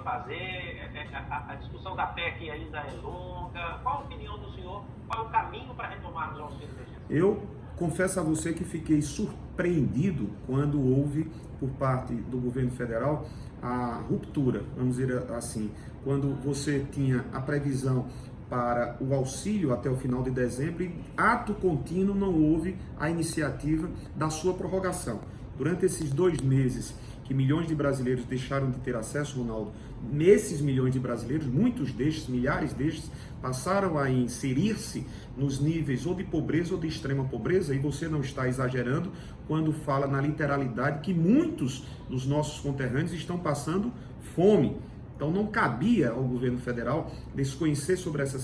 fazer? A discussão da PEC ainda é longa. Qual a opinião do senhor? Qual é o caminho para retomarmos o auxílio emergencial? Eu confesso a você que fiquei surpreendido quando houve, por parte do governo federal, a ruptura, vamos dizer assim, quando você tinha a previsão para o auxílio até o final de dezembro e, ato contínuo, não houve a iniciativa da sua prorrogação. Durante esses 2 meses que milhões de brasileiros deixaram de ter acesso, Ronaldo, nesses milhões de brasileiros, muitos destes, milhares destes, passaram a inserir-se nos níveis ou de pobreza ou de extrema pobreza, e você não está exagerando quando fala na literalidade que muitos dos nossos conterrâneos estão passando fome. Então não cabia ao governo federal desconhecer sobre essa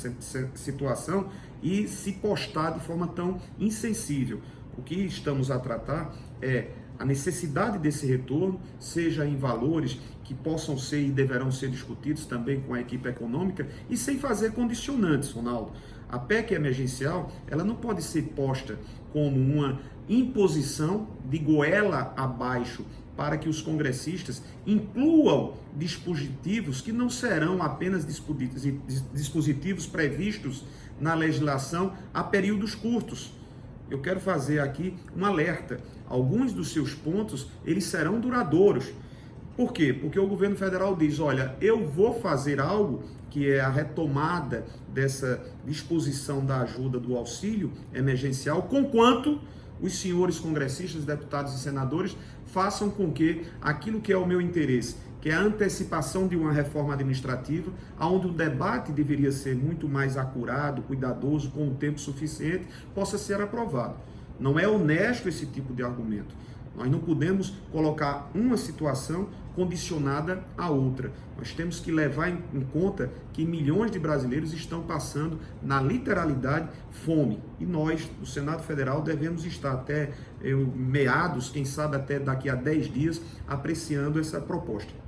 situação e se postar de forma tão insensível. O que estamos a tratar é a necessidade desse retorno, seja em valores que possam ser e deverão ser discutidos também com a equipe econômica e sem fazer condicionantes, Ronaldo. A PEC emergencial, ela não pode ser posta como uma imposição de goela abaixo para que os congressistas incluam dispositivos que não serão apenas dispositivos previstos na legislação a períodos curtos. Eu quero fazer aqui um alerta. Alguns dos seus pontos, eles serão duradouros. Por quê? Porque o governo federal diz, olha, eu vou fazer algo que é a retomada dessa disposição da ajuda do auxílio emergencial, conquanto os senhores congressistas, deputados e senadores façam com que aquilo que é o meu interesse, que é a antecipação de uma reforma administrativa, onde o debate deveria ser muito mais acurado, cuidadoso, com o tempo suficiente, possa ser aprovado. Não é honesto esse tipo de argumento. Nós não podemos colocar uma situação condicionada à outra. Nós temos que levar em conta que milhões de brasileiros estão passando, na literalidade, fome. E nós, do Senado Federal, devemos estar até meados, quem sabe até daqui a 10 dias, apreciando essa proposta.